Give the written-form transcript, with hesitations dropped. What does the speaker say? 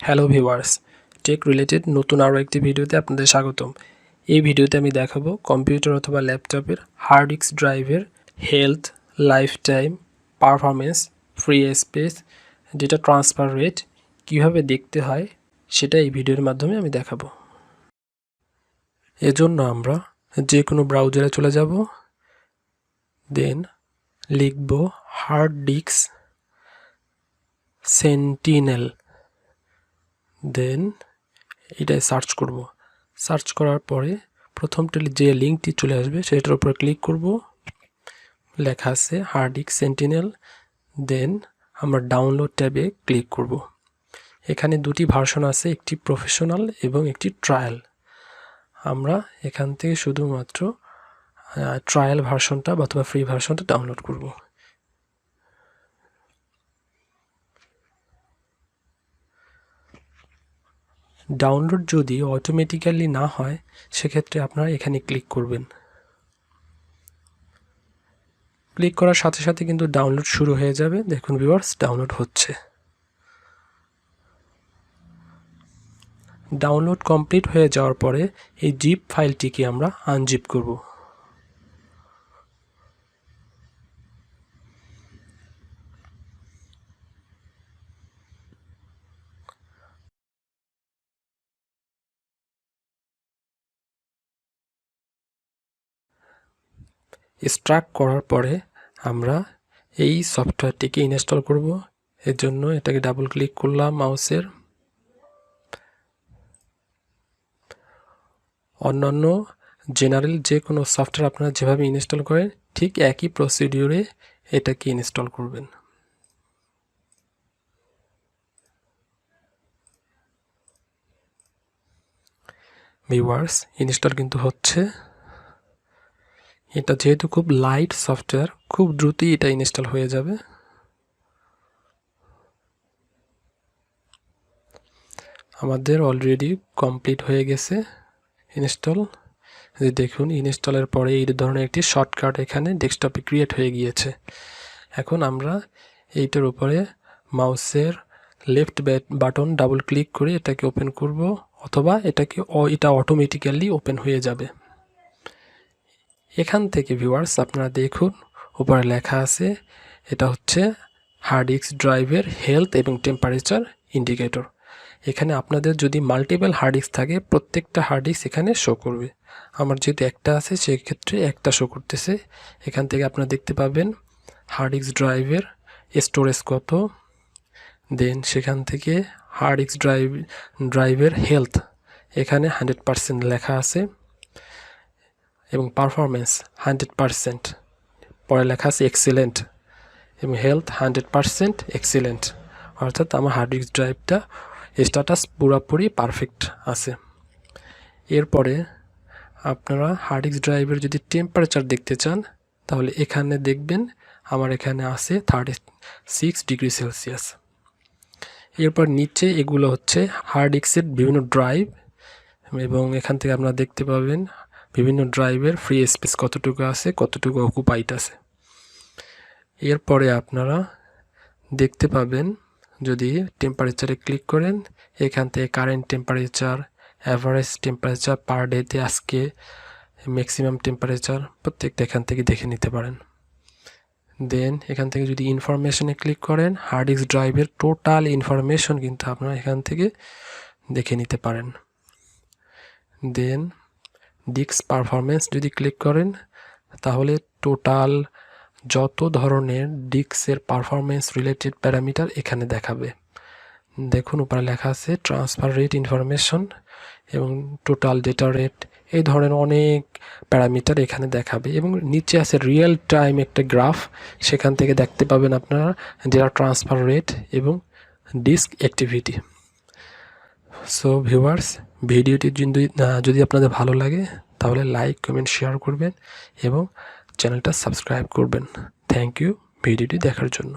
Hello viewers, tech related নতুন আরও একটি ভিডিওতে আপনাদের স্বাগতম। এই ভিডিওতে আমি দেখাবো কম্পিউটার অথবা ল্যাপটপের হার্ড ডিস্ক ড্রাইভের health, life time, performance, free space, data transfer rate কীভাবে দেখতে হয় সেটা এই ভিডিওর মাধ্যমে আমি দেখাবো। এজন্য আমরা যে কোনো ব্রাউজারে চলে যাব, দেন লিখব হার্ড ডিস্ক সেন্টিনেল, দেন এটাই সার্চ করব। সার্চ করার পরে প্রথমটা যে লিঙ্কটি চলে আসবে সেটার উপর ক্লিক করব, লেখা আছে হার্ড ডিস্ক সেন্টিনেল। দেন আমরা ডাউনলোড ট্যাবে ক্লিক করব। এখানে দুটি ভার্সন আছে, একটি প্রফেশনাল এবং একটি ট্রায়াল। আমরা এখান থেকে শুধুমাত্র ট্রায়াল ভার্সনটা অথবা ফ্রি ভার্সনটা ডাউনলোড করব। ডাউনলোড যদি অটোমেটিক্যালি না হয় সেক্ষেত্রে আপনারা এখানে ক্লিক করবেন। ক্লিক করার সাথে সাথে কিন্তু ডাউনলোড শুরু হয়ে যাবে। দেখুন ভিউয়ার্স, ডাউনলোড হচ্ছে। ডাউনলোড কমপ্লিট হয়ে যাওয়ার পরে এই জিপ ফাইলটিকে আমরা আনজিপ করব। এক্সট্রাক্ট করার পরে আমরা এই সফটওয়্যারটিকে ইনস্টল করব। এর জন্য এটাকে ডাবল ক্লিক করলাম মাউসের। অন্যান্য জেনারেল যে কোনো সফটওয়্যার আপনারা যেভাবে ইনস্টল করেন ঠিক একই প্রসিডিউরে এটাকে ইনস্টল করবেন। ভিউয়ার্স, ইনস্টল কিন্তু হচ্ছে। এটা যেহেতু খুব লাইট সফটওয়্যার, খুব দ্রুতই এটা ইনস্টল হয়ে যাবে। আমাদের অলরেডি কমপ্লিট হয়ে গেছে ইনস্টল। দেখুন, ইনস্টলের পরে এই ধরনের একটি শর্টকাট এখানে ডেস্কটপে ক্রিয়েট হয়ে গিয়েছে। এখন আমরা এইটার উপরে মাউসের লেফট বাটন ডাবল ক্লিক করে এটাকে ওপেন করব, অথবা এটা অটোমেটিক্যালি ওপেন হয়ে যাবে। এখান থেকে ভিউয়ার্স আপনারা দেখুন উপরে লেখা আছে এটা হচ্ছে হার্ড ডিস্ক ড্রাইভের হেলথ এবং টেম্পারেচার ইন্ডিকেটর। এখানে আপনাদের যদি মাল্টিপল হার্ড ডিস্ক থাকে প্রত্যেকটা হার্ড ডিস্ক এখানে শো করবে। আমার যেহেতু একটা আছে সেক্ষেত্রে একটা শো করতেছে। এখান থেকে আপনারা দেখতে পাবেন হার্ড ডিস্ক ড্রাইভের স্টোরেজ কত, দেন সেখান থেকে হার্ড ডিস্ক ড্রাইভের হেলথ এখানে 100% লেখা আছে এবং পারফরমেন্স 100%, পরে লেখা আছে এক্সিলেন্ট, এবং হেলথ 100% এক্সিলেন্ট, অর্থাৎ আমার হার্ড ডিস্ক ড্রাইভটা স্ট্যাটাস পুরোপুরি পারফেক্ট আছে। এরপরে আপনারা হার্ড ডিস্ক ড্রাইভের যদি টেম্পারেচার দেখতে চান তাহলে এখানে দেখবেন আমার এখানে আছে 36 ডিগ্রি সেলসিয়াস। এরপর নিচে এগুলো হচ্ছে হার্ড ডিস্কের বিভিন্ন ড্রাইভ, এবং এখান থেকে আপনারা দেখতে পাবেন বিভিন্ন ড্রাইভের ফ্রি স্পেস কতটুকু আছে, কতটুকু অকুপাইড আছে। এরপরে আপনারা দেখতে পাবেন যদি টেম্পারেচারে ক্লিক করেন এখান থেকে কারেন্ট টেম্পারেচার, অ্যাভারেজ টেম্পারেচার পার ডেতে আজকে, ম্যাক্সিমাম টেম্পারেচার প্রত্যেকটা এখান থেকে দেখে নিতে পারেন। দেন এখান থেকে যদি ইনফরমেশনে ক্লিক করেন হার্ড ডিস্ক ড্রাইভের টোটাল ইনফরমেশন কিন্তু আপনারা এখান থেকে দেখে নিতে পারেন। দেন ডিস্ক পারফরমেন্স যদি ক্লিক করেন তাহলে টোটাল যত ধরনের ডিস্কের পারফরমেন্স রিলেটেড প্যারামিটার এখানে দেখাবে। দেখুন উপরে লেখা আছে ট্রান্সফার রেট ইনফরমেশন এবং টোটাল ডেটা রেট, এই ধরনের অনেক প্যারামিটার এখানে দেখাবে। এবং নিচে আছে রিয়েল টাইম একটা গ্রাফ, সেখান থেকে দেখতে পাবেন আপনারা ডেটা ট্রান্সফার রেট এবং ডিস্ক অ্যাক্টিভিটি। সো ভিউয়ার্স, ভিডিওটি যদি আপনাদের ভালো লাগে তাহলে লাইক, কমেন্ট, শেয়ার করবেন এবং চ্যানেলটা সাবস্ক্রাইব করবেন। থ্যাংক ইউ ভিডিওটি দেখার জন্য।